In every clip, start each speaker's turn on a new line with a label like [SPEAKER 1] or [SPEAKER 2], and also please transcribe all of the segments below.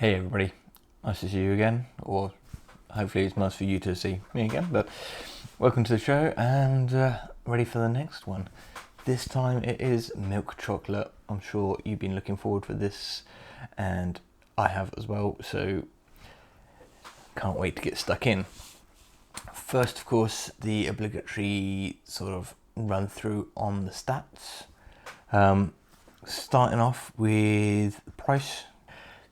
[SPEAKER 1] Hey everybody, nice to see you again, or hopefully it's nice for you to see me again, but welcome to the show and ready for the next one. This time it is milk chocolate. I'm sure you've been looking forward for this and I have as well, so can't wait to get stuck in. First, of course, the obligatory sort of run through on the stats. Starting off with the price.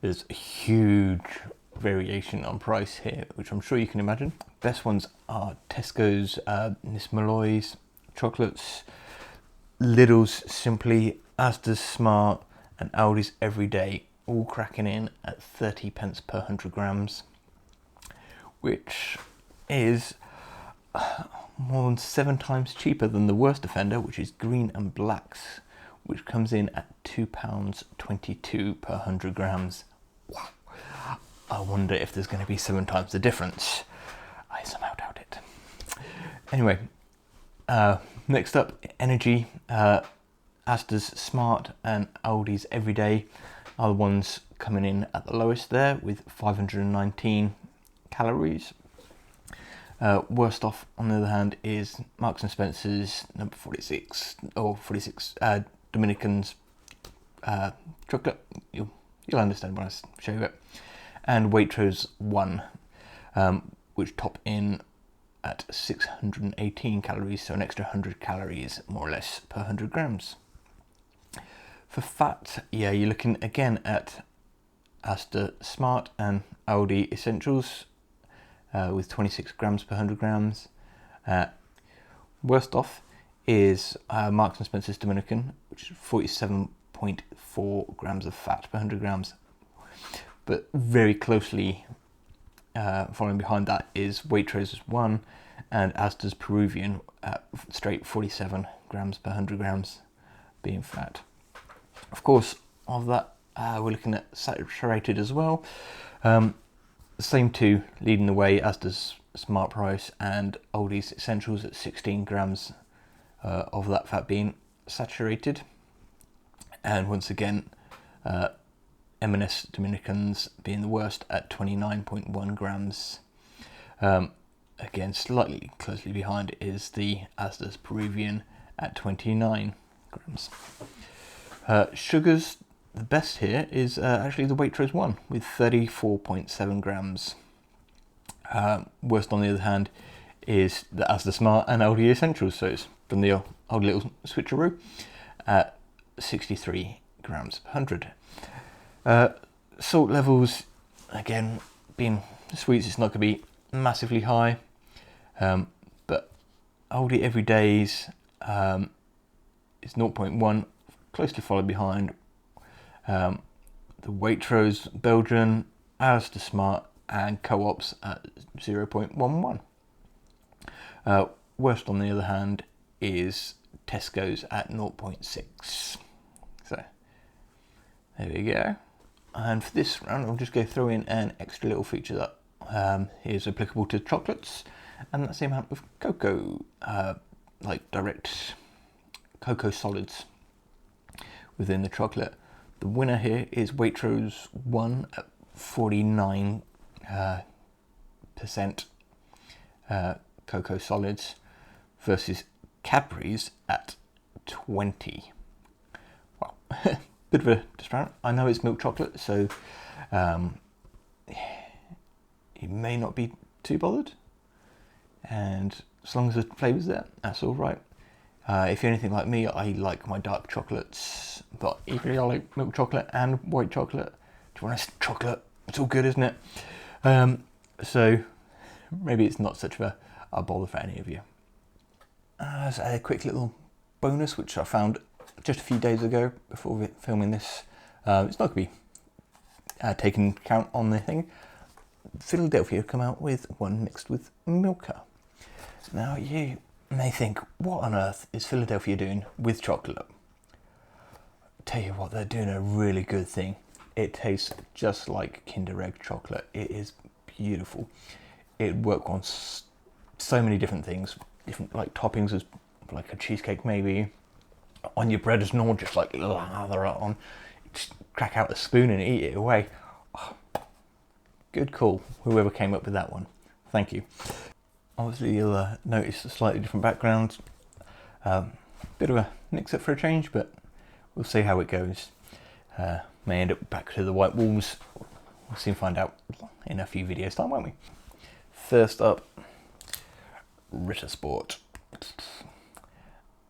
[SPEAKER 1] There's a huge variation on price here, which I'm sure you can imagine. Best ones are Tesco's Nismaloy's chocolates, Lidl's Simply, Asda's Smart, and Aldi's Everyday, all cracking in at 30 pence per 100 grams, which is more than 7 times cheaper than the worst offender, which is Green and Black's, which comes in at £2.22 per 100 grams. Wow. I wonder if there's going to be 7 times the difference. I somehow doubt it. Anyway, next up, energy. Asda's Smart and Aldi's Everyday are the ones coming in at the lowest there with 519 calories. Worst off, on the other hand, is Marks and Spencer's number 46 Dominican's chocolate. You'll understand when I show you it. And Waitrose 1, which top in at 618 calories, so an extra 100 calories more or less per 100 grams. For fat, yeah, you're looking again at Asda Smart and Aldi Essentials with 26 grams per 100 grams. Worst off is Marks and Spencer's Dominican, which is 47.4 grams of fat per 100 grams. But very closely following behind that is Waitrose's 1 and Asda's Peruvian at straight 47 grams per 100 grams being fat. Of course, of that, we're looking at saturated as well. The same two leading the way, Asda's SmartPrice and Aldi's Essentials at 16 grams of that fat being saturated. And once again, M&S Dominicans being the worst at 29.1 grams. Again, slightly closely behind is the Asda's Peruvian at 29 grams. Sugars, the best here is actually the Waitrose 1 with 34.7 grams. Worst on the other hand is the Asda Smart and Aldi Essentials, so it's from the old little switcheroo at 63 grams per 100. Salt levels, again, being sweets, it's not going to be massively high, but Aldi Everyday's is 0.1, closely followed behind the Waitrose Belgian, Asda Smart and Co-ops at 0.11. Worst on the other hand is Tesco's at 0.6. So there we go. And for this round, I'll just go throw in an extra little feature that is applicable to chocolates, and that's the amount of cocoa, like direct cocoa solids within the chocolate. The winner here is Waitrose 1 at 49% cocoa solids versus Cadbury's at 20. Well, bit of a disparate. I know it's milk chocolate, so you may not be too bothered. And as long as the flavour's there, that's all right. If you're anything like me, I like my dark chocolates, but equally I like milk chocolate and white chocolate. To be honest, chocolate, it's all good, isn't it? So maybe it's not such of a bother for any of you. As a quick little bonus, which I found just a few days ago before filming this, it's not going to be taken account on the thing. Philadelphia come out with one mixed with Milka. Now you may think, what on earth is Philadelphia doing with chocolate? Tell you what, they're doing a really good thing. It tastes just like Kinder Egg chocolate. It is beautiful. It works on so many different things, different like toppings, as like a cheesecake maybe, on your bread as normal, just like lather it on, just crack out a spoon and eat it away. Good call, whoever came up with that one. Thank you. Obviously you'll notice a slightly different background. Bit of a mix-up for a change, but we'll see how it goes. May end up back to the white walls. We'll soon find out in a few videos time, won't we? First up, Ritter Sport.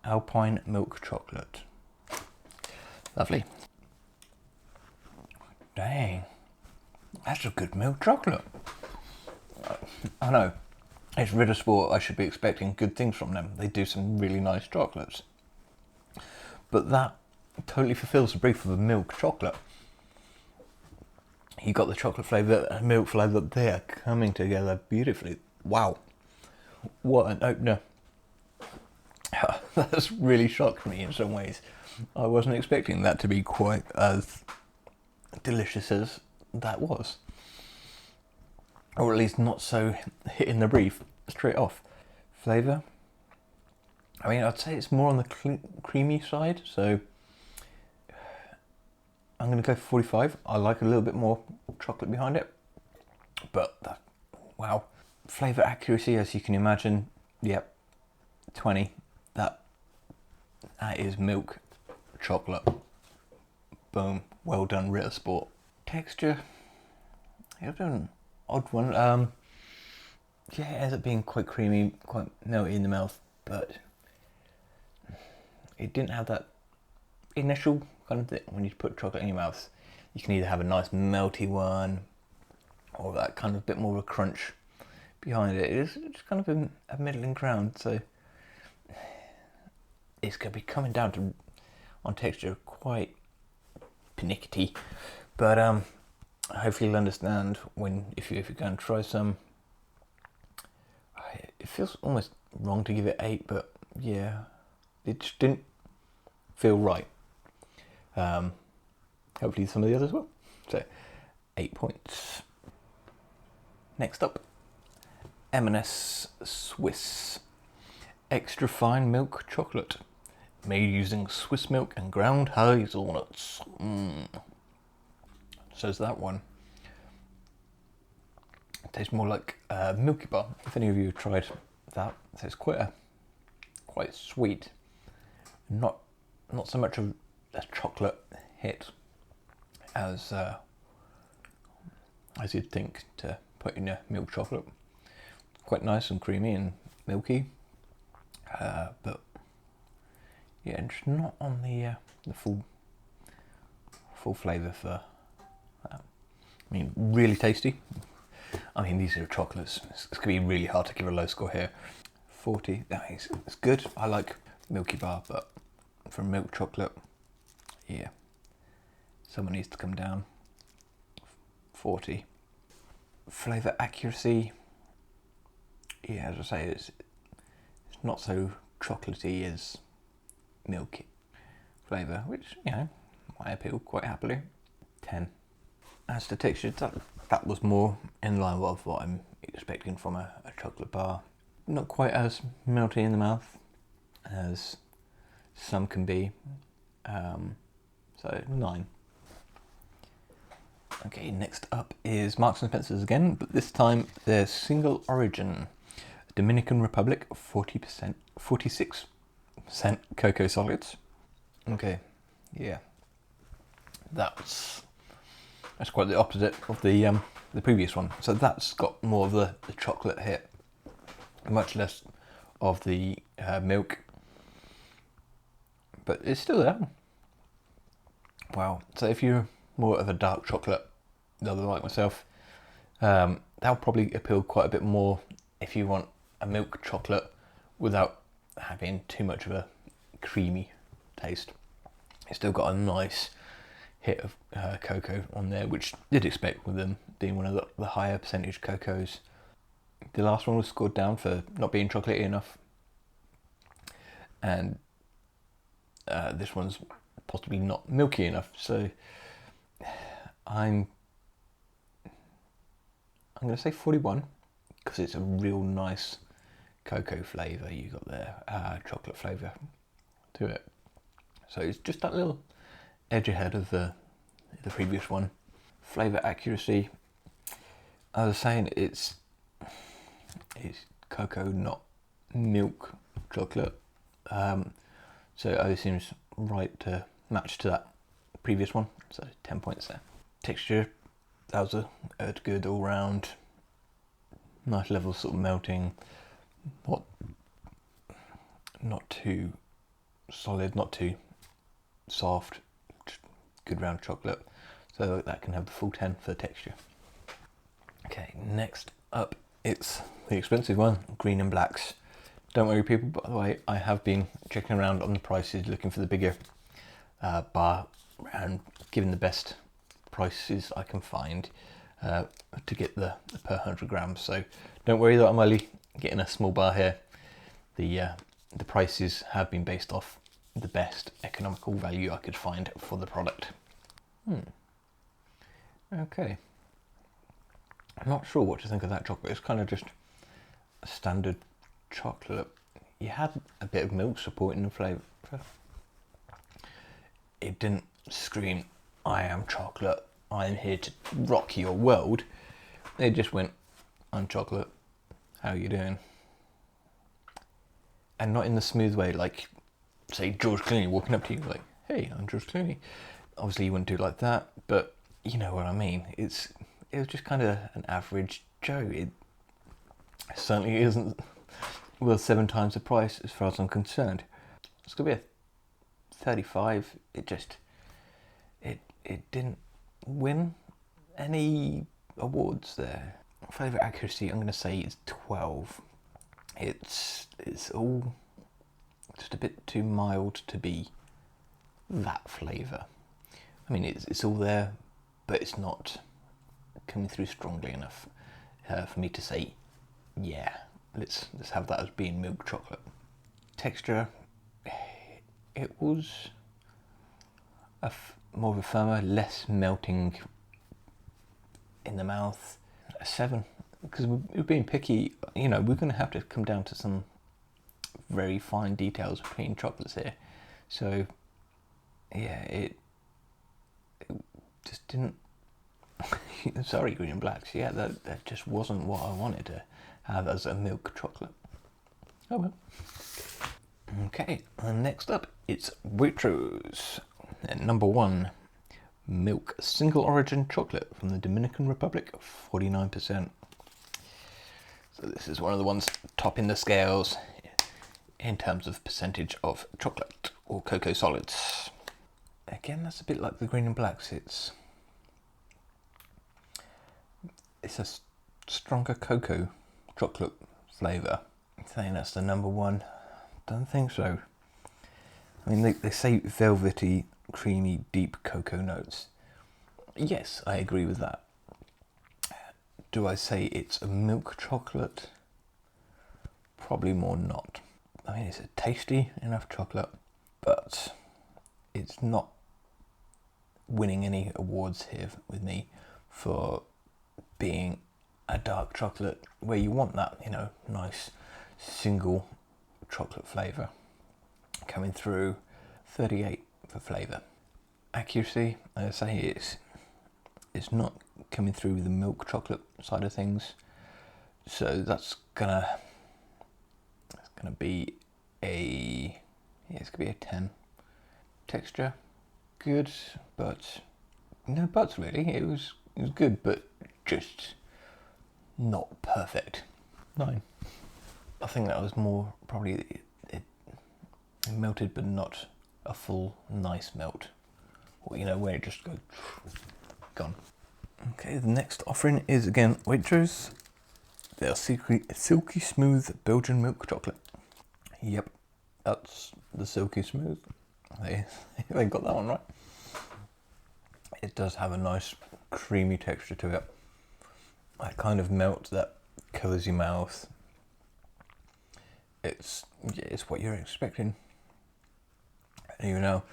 [SPEAKER 1] Alpine milk chocolate. Lovely. Dang, that's a good milk chocolate. I know, it's Ritter Sport, I should be expecting good things from them. They do some really nice chocolates. But that totally fulfills the brief of a milk chocolate. You got the chocolate flavour and milk flavour, they are coming together beautifully. Wow, what an opener. That's really shocked me in some ways. I wasn't expecting that to be quite as delicious as that was. Or at least not so hitting the brief straight off. Flavour, I mean, I'd say it's more on the creamy side, so I'm going to go for 45. I like a little bit more chocolate behind it, but wow. Flavour accuracy, as you can imagine, yep, 20. That is milk chocolate. Boom, well done, Ritter Sport. Texture, it's an odd one. Yeah, it ends up being quite creamy, quite melty in the mouth, but it didn't have that initial kind of thing when you put chocolate in your mouth. You can either have a nice melty one or that kind of bit more of a crunch behind it. It's kind of a middling ground, so it's going to be coming down to, on texture, quite panicky, but hopefully you'll understand if you're going to try some. It feels almost wrong to give it 8, but yeah, it just didn't feel right. Hopefully some of the others will. So 8 points. Next up, M&S Swiss extra fine milk chocolate, made using Swiss milk and ground hazelnuts. Says that one. It tastes more like a Milky Bar. If any of you have tried that, so it's quite sweet. Not so much of a chocolate hit as you'd think to put in a milk chocolate. Quite nice and creamy and milky, but yeah, just not on the full flavour for that. I mean, really tasty. I mean, these are chocolates. It's going to be really hard to give a low score here. 40, it's good. I like Milky Bar, but for milk chocolate, yeah, someone needs to come down. 40. Flavour accuracy, yeah, as I say, it's not so chocolatey as milky flavour, which, you know, might appeal quite happily. 10. As to texture, that was more in line with what I'm expecting from a chocolate bar. Not quite as melty in the mouth as some can be, so 9. Okay, next up is Marks & Spencer's again, but this time they're single origin. Dominican Republic, 46% cocoa solids. Okay, yeah, that's quite the opposite of the previous one. So that's got more of the chocolate hit, much less of the milk, but it's still there. Wow. So if you're more of a dark chocolate lover like myself, that'll probably appeal quite a bit more if you want a milk chocolate without having too much of a creamy taste. It's still got a nice hit of cocoa on there, which you'd expect with them being one of the higher percentage cocos. The last one was scored down for not being chocolatey enough, and this one's possibly not milky enough, so I'm going to say 41 because it's a real nice cocoa flavour you got there, chocolate flavour to it. So it's just that little edge ahead of the previous one. Flavour accuracy, as I was saying, it's cocoa, not milk chocolate. So it seems right to match to that previous one. So 10 points there. Texture, that was a good all round. Nice level sort of melting. Not too solid, not too soft. Just good round chocolate. So that can have the full 10 for the texture. Okay, next up, it's the expensive one, green and blacks. Don't worry people, by the way, I have been checking around on the prices, looking for the bigger bar and giving the best prices I can find to get the per 100 grams. So don't worry that I'm only getting a small bar here. The prices have been based off the best economical value I could find for the product. Okay. I'm not sure what to think of that chocolate. It's kind of just a standard chocolate. You had a bit of milk supporting the flavour. It didn't scream, I am chocolate, I am here to rock your world. It just went, I'm chocolate, how are you doing? And not in the smooth way, like, say, George Clooney walking up to you like, hey, I'm George Clooney. Obviously you wouldn't do it like that, but you know what I mean. It was just kind of an average Joe. It certainly isn't worth 7 times the price as far as I'm concerned. It's gonna be a 35. It didn't win any awards there. Flavour accuracy, I'm gonna say it's 12. It's all just a bit too mild to be that flavour. I mean, it's all there, but it's not coming through strongly enough for me to say, yeah, let's have that as being milk chocolate. Texture, it was more of a firmer, less melting in the mouth. A 7, because we're being picky. You know, we're going to have to come down to some very fine details between chocolates here. So, yeah, it just didn't. Sorry, green and blacks. Yeah, that just wasn't what I wanted to have as a milk chocolate. Oh well. Okay, and next up, it's Waitrose. And number 1, milk single origin chocolate from the Dominican Republic, 49%. So this is one of the ones topping the scales in terms of percentage of chocolate or cocoa solids. Again, that's a bit like the green and blacks. It's a stronger cocoa chocolate flavour. I'm saying that's the number 1. Don't think so. I mean, they say velvety, creamy, deep cocoa notes. Yes, I agree with that. Do I say it's a milk chocolate? Probably more not. I mean, it's a tasty enough chocolate, but it's not winning any awards here with me for being a dark chocolate where you want that, you know, nice single chocolate flavour coming through. 38 for flavour. Accuracy, as I say, it's not coming through with the milk chocolate side of things, so that's gonna be it's gonna be a 10. Texture, good, but no buts really. It was good, but just not perfect. 9. I think that was more probably it melted, but not a full nice melt. Or, you know, where it just goes gone. Okay, the next offering is again Waitrose. Their silky smooth Belgian milk chocolate. Yep, that's the silky smooth. They got that one right. It does have a nice creamy texture to it. That kind of melt that covers your mouth. It's what you're expecting. And you know,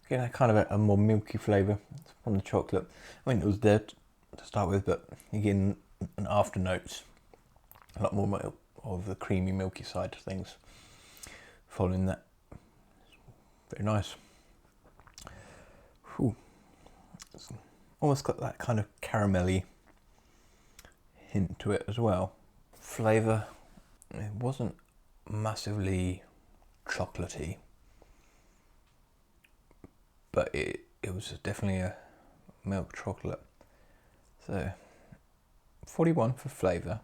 [SPEAKER 1] again, kind of a more milky flavour from the chocolate. I mean, it was there to start with, but you're getting an after notes, a lot more milk, of the creamy, milky side of things following that. Very nice. Whew. almost got that kind of caramelly hint to it as well. Flavour, it wasn't massively chocolatey, but it was definitely a milk chocolate. So 41 for flavour,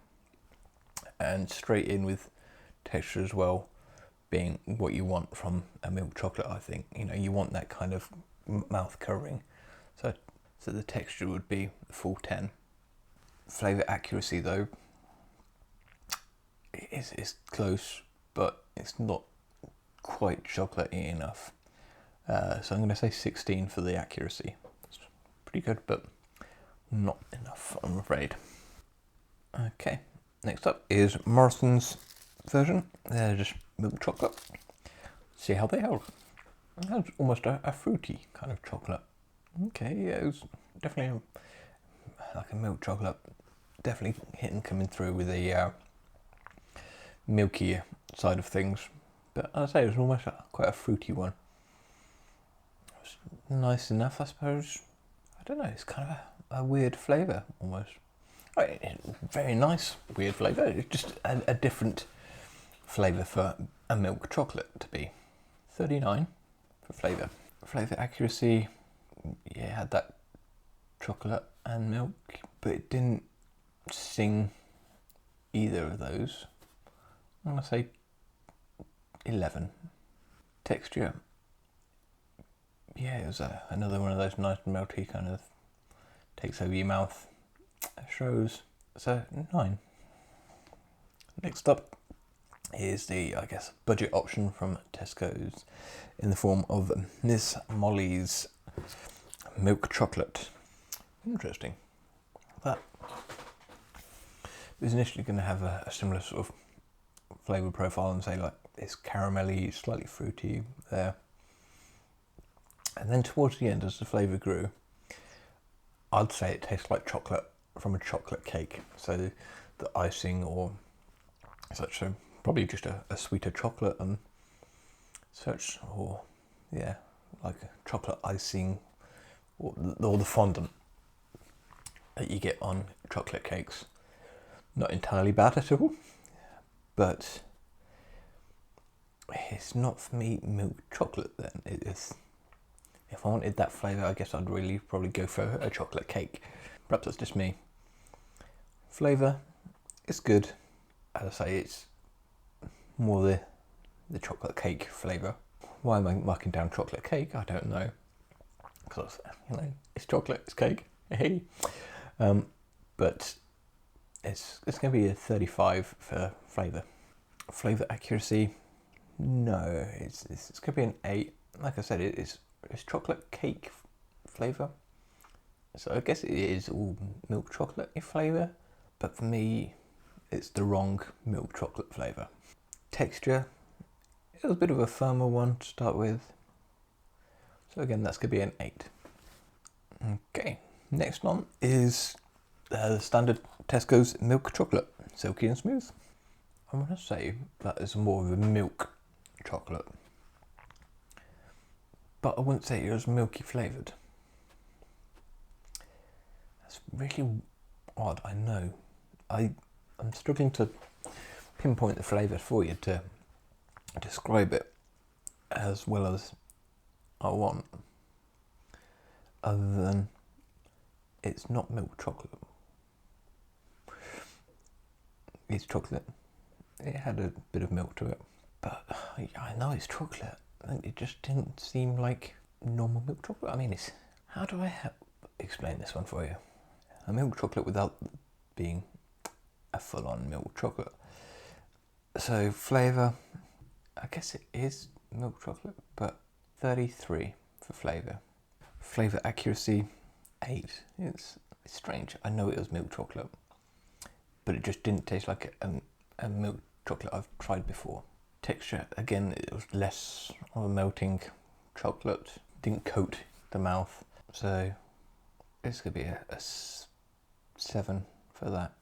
[SPEAKER 1] and straight in with texture as well, being what you want from a milk chocolate. I think, you know, you want that kind of mouth covering, so the texture would be full 10. Flavour accuracy though, it's close, but it's not quite chocolatey enough, so I'm going to say 16 for the accuracy. It's pretty good, but not enough, I'm afraid. Okay, next up is Morrisons version. They're just milk chocolate. See how they hold. It has almost a fruity kind of chocolate. Okay, yeah, it was definitely like a milk chocolate. Definitely coming through with the milkier side of things. But I'd say it was almost quite a fruity one. It was nice enough, I suppose. I don't know, it's kind of a weird flavour almost. Very nice, weird flavour. It's just a different flavour for a milk chocolate to be. 39 for flavour. Flavour accuracy, yeah, it had that chocolate and milk, but it didn't sing either of those. I'm going to say 11. Texture, yeah, it was another one of those nice melty kind of takes over your mouth shows. So 9. Next up is the, I guess, budget option from Tesco's in the form of Miss Molly's milk chocolate. Interesting. That was initially going to have a similar sort of flavour profile and say like it's caramelly, slightly fruity there. And then towards the end, as the flavour grew, I'd say it tastes like chocolate from a chocolate cake. So the icing or such, so probably just a sweeter chocolate and such, or yeah, like a chocolate icing or the fondant that you get on chocolate cakes. Not entirely bad at all, but it's not for me milk chocolate then. It is, if I wanted that flavour, I guess I'd really probably go for a chocolate cake. Perhaps that's just me. Flavour, it's good. As I say, it's more the chocolate cake flavour. Why am I marking down chocolate cake? I don't know. Because, you know, it's chocolate, it's cake. Hey. But it's going to be a 35 for flavour. Flavour accuracy, no, it's going to be an 8. Like I said, it's chocolate cake flavour. So I guess it is all milk chocolate flavour, but for me, it's the wrong milk chocolate flavour. Texture, it was a bit of a firmer one to start with. So again, that's going to be an 8. Okay, next one is the standard Tesco's milk chocolate, silky and smooth. I'm going to say that is more of a milk chocolate, but I wouldn't say it was milky flavoured. That's really odd, I know. I'm struggling to pinpoint the flavour for you to describe it as well as I want, other than it's not milk chocolate. It's chocolate. It had a bit of milk to it, but I know it's chocolate, and it just didn't seem like normal milk chocolate. I mean, how do I explain this one for you? A milk chocolate without being a full-on milk chocolate. So flavour, I guess it is milk chocolate, but 33 for flavour. Flavour accuracy, 8. It's strange. I know it was milk chocolate, but it just didn't taste like a milk chocolate I've tried before. Texture, again, it was less of a melting chocolate. Didn't coat the mouth, so it's going to be a 7 for that.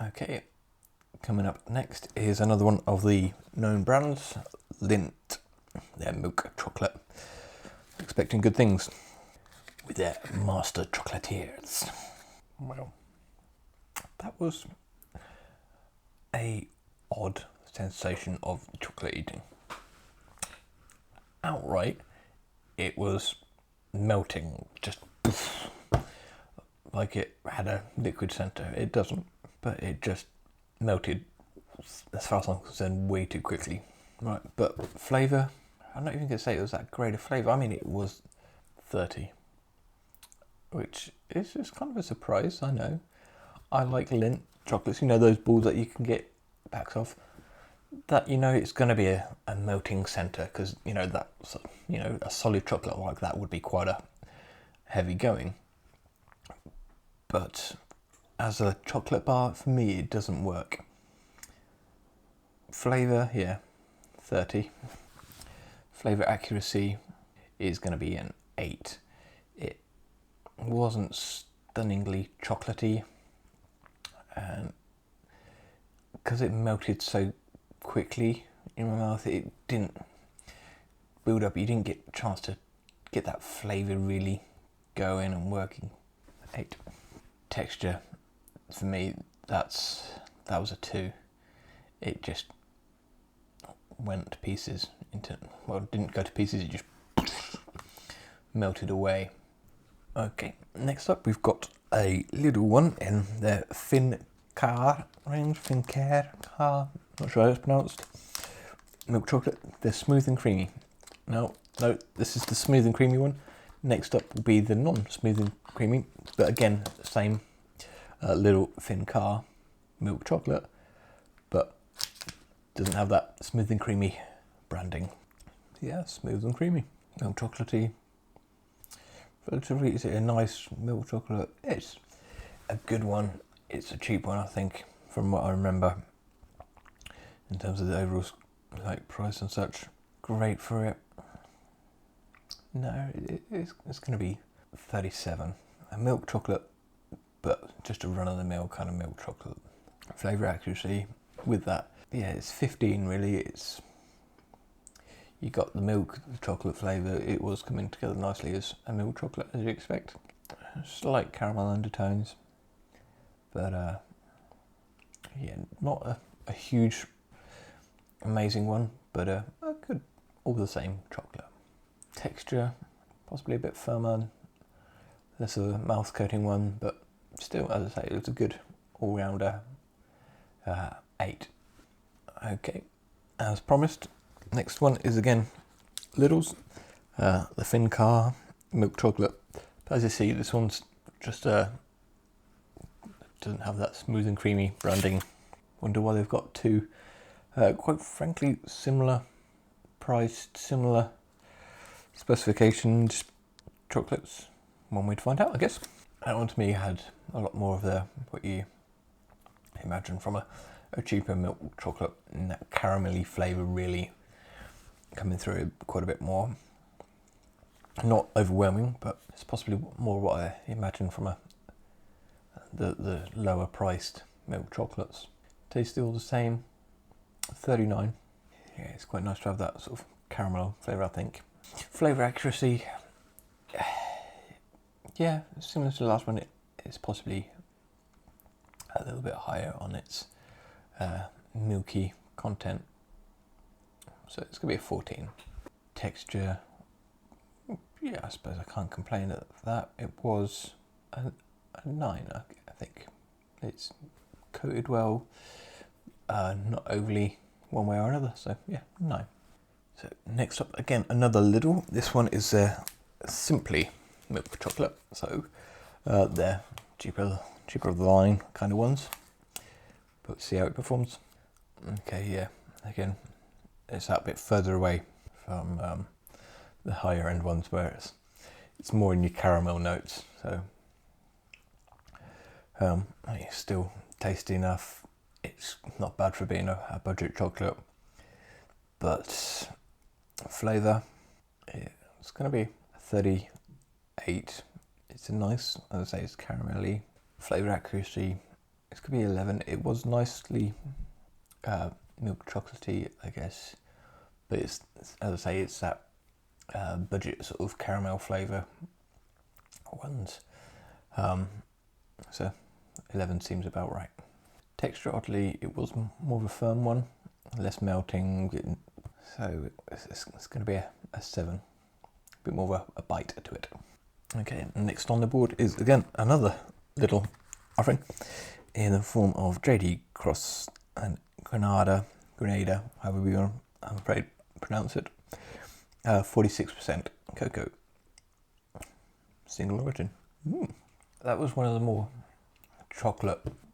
[SPEAKER 1] Okay, coming up next is another one of the known brands, Lindt. Their milk chocolate. Expecting good things. with their master chocolatiers. Well, that was a odd sensation of chocolate eating. Outright, it was melting, just poof, like it had a liquid centre. It doesn't, but it just melted, as far as I'm concerned, way too quickly. Right, but flavour, I'm not even going to say it was that great a flavour. I mean, it was 30, which is just kind of a surprise, I know. I like Lindt chocolates, you know, those balls that you can get packs of. That, you know, it's going to be a melting centre, because, you know, that, you know, a solid chocolate like that would be quite a heavy going. But as a chocolate bar, for me, it doesn't work. Flavour, yeah, 30. Flavour accuracy is going to be an 8. It wasn't stunningly chocolatey, and because it melted so quickly in my mouth, it didn't build up. You didn't get a chance to get that flavour really going and working. 8. Texture, for me, that was a 2. It just went to pieces. Well, it didn't go to pieces, it just melted away. Okay, next up we've got a little one in the Fin Carre range. Fin Carre, not sure how it's pronounced. Milk chocolate. They're smooth and creamy. No, this is the smooth and creamy one. Next up will be the non-smooth and creamy, but again, same little Fin Carre milk chocolate, but doesn't have that smooth and creamy branding. Yeah, smooth and creamy. Milk chocolatey. Relatively, is it a nice milk chocolate? It's a good one. It's a cheap one, I think, from what I remember, in terms of the overall like price and such. Great for it. No, it's going to be 37. A milk chocolate, but just a run-of-the-mill kind of milk chocolate. Flavour accuracy with that, yeah, it's 15 really. It's, you got the milk, the chocolate flavour. It was coming together nicely as a milk chocolate, as you expect. Slight caramel undertones, but yeah, not a huge, amazing one, but a good, all the same chocolate. Texture, possibly a bit firmer, less of a mouth coating one, but still, as I say, it was a good all-rounder. 8. Okay, as promised, next one is again Lidl's, the Fin Carre milk chocolate. But as you see, this one's just doesn't have that smooth and creamy branding. Wonder why they've got two, quite frankly, similar priced, similar specifications chocolates. One way to find out, I guess. That one to me had a lot more of the, what you imagine from a cheaper milk chocolate, and that caramelly flavour really coming through quite a bit more. Not overwhelming, but it's possibly more what I imagine from the lower priced milk chocolates. Tastes all the same. 39. Yeah, it's quite nice to have that sort of caramel flavour, I think. Flavour accuracy, yeah, similar to the last one. It's possibly a little bit higher on its milky content, so it's going to be a 14. Texture, yeah, I suppose I can't complain at that. It was a 9, I think. It's coated well, not overly one way or another, so yeah, 9. So next up, again, another Lidl. This one is Simply milk chocolate, so they're cheaper of the line kind of ones, but see how it performs. Okay, yeah, again, it's that bit further away from the higher end ones, where it's more in your caramel notes, so it's still tasty enough. It's not bad for being a budget chocolate, but flavour, it's going to be 38. It's a nice, as I say, it's caramelly. Flavour accuracy, it's going to be 11. It was nicely milk chocolatey, I guess, but it's, as I say, it's that budget sort of caramel flavour. ones. So 11 seems about right. Texture, oddly, it was more of a firm one, less melting, so it's going to be a 7. A bit more of a bite to it. Okay, next on the board is again another little offering in the form of JD Cross and Grenada, however you want, I'm afraid, pronounce it. 46% cocoa, single origin. That was one of the more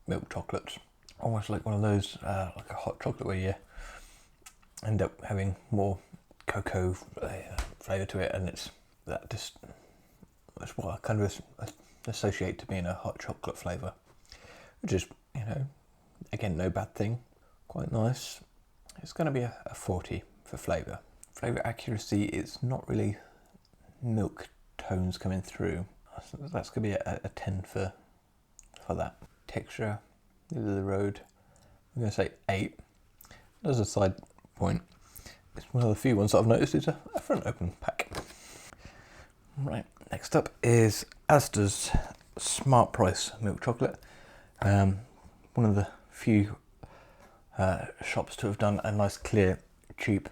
[SPEAKER 1] milk chocolates, almost like one of those, like a hot chocolate where you end up having more cocoa flavour to it, and that's what I kind of associate to being a hot chocolate flavour, which is, again, no bad thing, quite nice. It's going to be a 40 for flavour. Flavour accuracy, it's not really milk tones coming through. That's going to be a 10 for that. Texture, middle of the road, I'm going to say 8. As a side point, it's one of the few ones that I've noticed is a front open pack. Right, next up is Asda's SmartPrice milk chocolate. One of the few shops to have done a nice, clear, cheap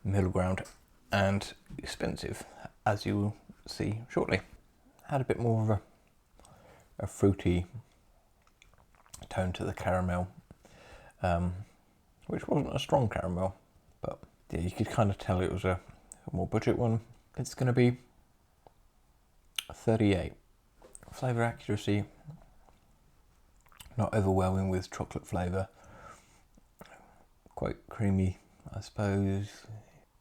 [SPEAKER 1] middle ground, and expensive, as you will see shortly. Had a bit more of a fruity tone to the caramel, which wasn't a strong caramel, but yeah, you could kind of tell it was a more budget one. It's going to be 38. Flavour accuracy, not overwhelming with chocolate flavour, quite creamy, I suppose.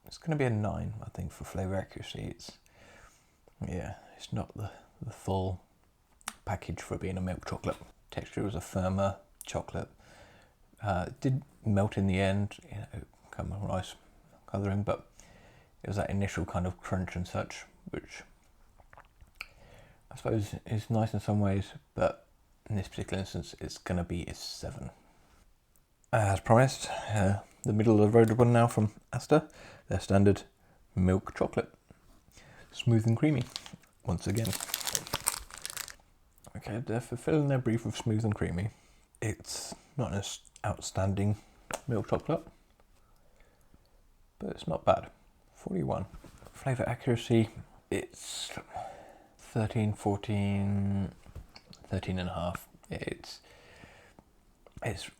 [SPEAKER 1] It's going to be a 9, I think, for flavour accuracy. It's not the full package for being a milk chocolate. Texture was a firmer chocolate. It did melt in the end, kind of nice colouring, but it was that initial kind of crunch and such, which I suppose is nice in some ways, but in this particular instance, it's going to be a 7. As promised, the middle of the road one now from Asda, their standard milk chocolate. Smooth and creamy, once again. Okay, they're fulfilling their brief of smooth and creamy. It's not an outstanding milk chocolate, but it's not bad. 41. Flavour accuracy, it's 13, 14, 13 and a half. It's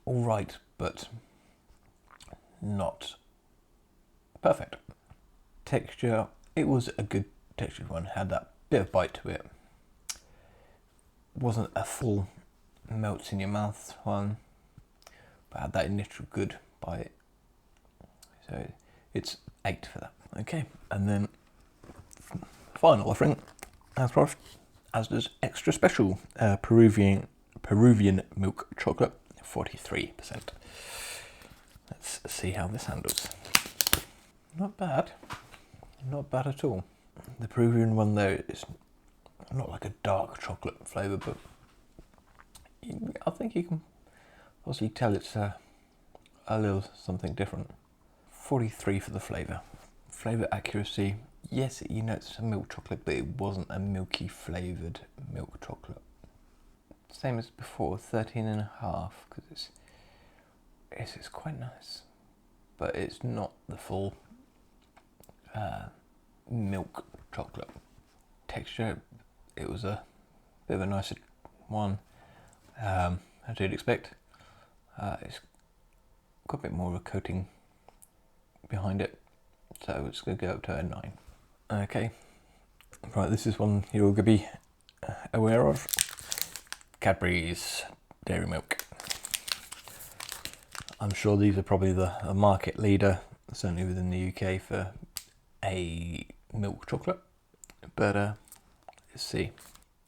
[SPEAKER 1] all right, but not perfect. Texture, it was a good textured one, had that bit of bite to it. Wasn't a full melts in your mouth one, but had that initial good bite. So it's 8 for that. Okay, and then final offering, as promised, Asda's extra special Peruvian milk chocolate, 43%. Let's see how this handles. Not bad at all. The Peruvian one though is not like a dark chocolate flavour, but I think you can possibly tell it's a little something different. 43 for the flavour. Flavour accuracy, yes, it's a milk chocolate, but it wasn't a milky flavoured milk chocolate. Same as before, 13 and a half, because it's quite nice, but it's not the full milk chocolate. Texture, it was a bit of a nicer one, as you'd expect. It's got a bit more of a coating behind it, so it's going to go up to a 9. Okay, right, this is one you're going to be aware of. Cadbury's dairy milk. I'm sure these are probably the market leader, certainly within the UK, for a milk chocolate, but let's see,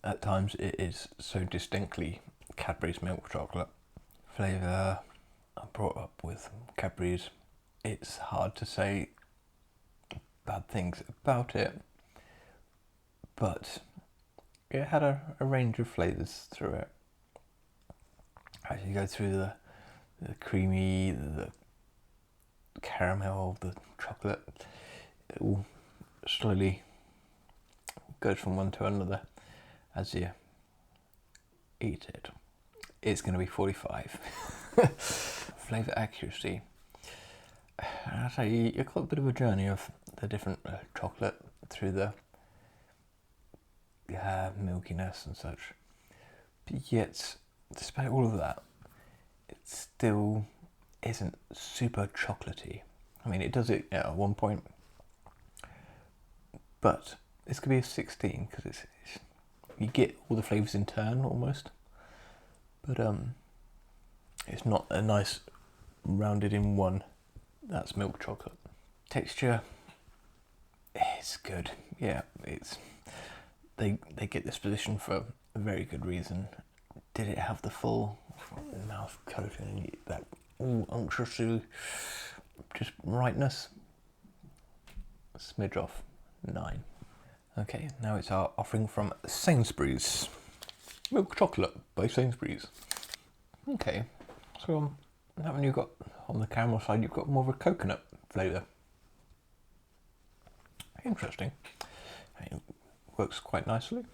[SPEAKER 1] at times it is so distinctly Cadbury's milk chocolate. Flavour, I brought up with Cadbury's, it's hard to say bad things about it, but it had a range of flavours through it. As you go through the creamy, the caramel, the chocolate, it all slowly goes from one to another. as you eat it. It's going to be 45. Flavour accuracy. And I say you've got a bit of a journey of the different chocolate through the milkiness and such. But yet, despite all of that, it still isn't super chocolatey. I mean, it does it at one point, but it's going to be a 16 because it's you get all the flavours in turn almost. But it's not a nice rounded in one. That's milk chocolate. Texture, it's good. Yeah, it's they get this position for a very good reason. Did it have the full mouth coating, that unctuous, just rightness? A smidge off, 9. Okay, now it's our offering from Sainsbury's. Milk chocolate by Sainsbury's. Okay, so that one you've got on the caramel side, you've got more of a coconut flavour. Interesting. It works quite nicely.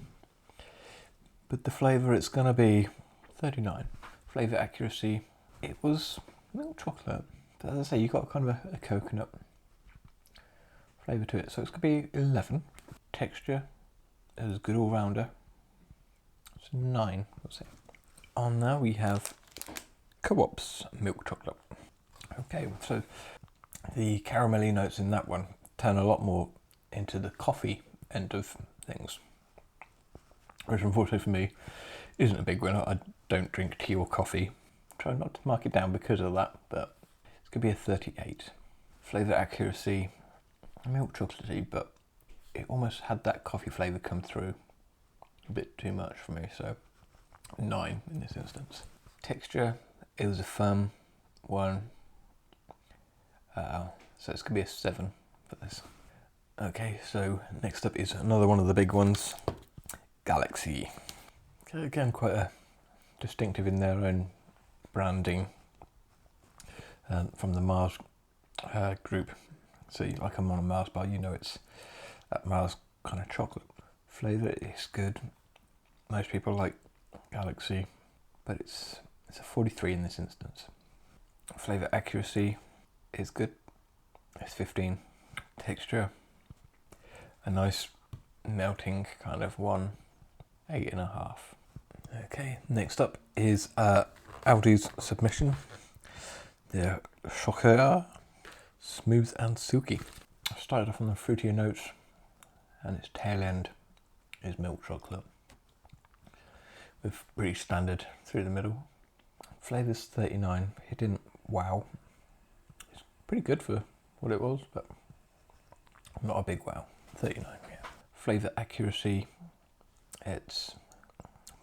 [SPEAKER 1] But the flavour, it's going to be 39. Flavour accuracy, it was milk chocolate. But as I say, you've got kind of a coconut flavour to it. So it's going to be 11. Texture is a good all-rounder. It's 9, let's say. On there we have Co-op's milk chocolate. Okay, so the caramelly notes in that one turn a lot more into the coffee end of things, which unfortunately for me isn't a big winner. I don't drink tea or coffee. Try not to mark it down because of that, but it's going to be a 38. Flavour accuracy, milk chocolatey, but it almost had that coffee flavour come through a bit too much for me, so 9 in this instance. Texture, it was a firm one, so it's going to be a 7 for this. Okay, so next up is another one of the big ones, Galaxy. Again, quite a distinctive in their own branding from the Mars group. So like I'm on a Mars bar, you know it's that Mars kind of chocolate. Flavour is good. Most people like Galaxy, but it's a 43 in this instance. Flavour accuracy is good. It's 15. Texture, a nice melting kind of one, 8.5. Okay, next up is Aldi's submission. The Choceur, smooth and silky. I started off on the fruitier notes, and its tail end is milk chocolate with pretty standard through the middle. Flavour's 39. It didn't wow. It's pretty good for what it was, but not a big wow. 39, yeah. Flavour accuracy, it's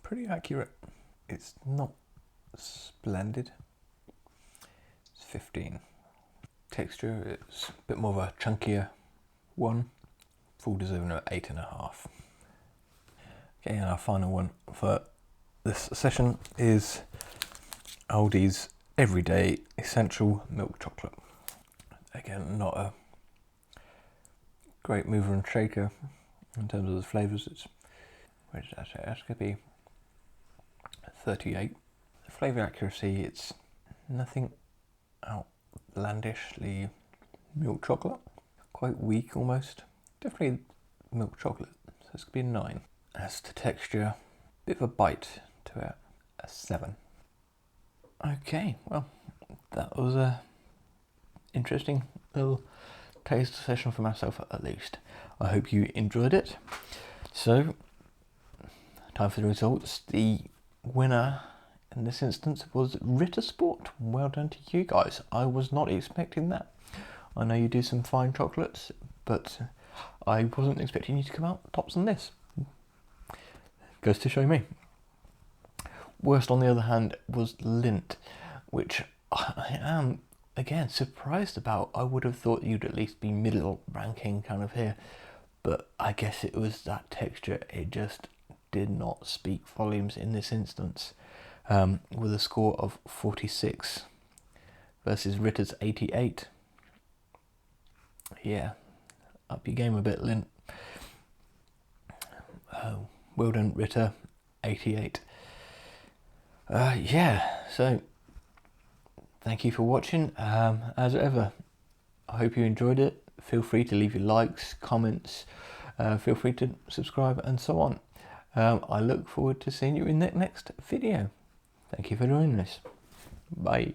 [SPEAKER 1] pretty accurate. It's not splendid. It's 15. Texture, it's a bit more of a chunkier one. Full deserving of 8.5. Okay, and our final one for this session is Aldi's Everyday Essential Milk Chocolate. Again, not a great mover and shaker in terms of the flavours. It's, where did I say? That's going to be 38. The flavour accuracy, it's nothing outlandishly milk chocolate. Quite weak almost. Definitely milk chocolate. So it's going to be a 9. As to texture, bit of a bite to it. A 7. Okay, well, that was a interesting little taste session for myself at least. I hope you enjoyed it. So, time for the results. The winner in this instance was Ritter Sport. Well done to you guys. I was not expecting that. I know you do some fine chocolates, but I wasn't expecting you to come out tops on this. Goes to show me. Worst, on the other hand, was Lindt, which I am, again, surprised about. I would have thought you'd at least be middle ranking kind of here, but I guess it was that texture. It just did not speak volumes in this instance, with a score of 46 versus Ritter's 88. Yeah, up your game a bit, Lindt. Oh, Well done, Ritter 88. Yeah, so thank you for watching. As ever, I hope you enjoyed it. Feel free to leave your likes, comments, feel free to subscribe and so on. I look forward to seeing you in the next video. Thank you for joining us. Bye.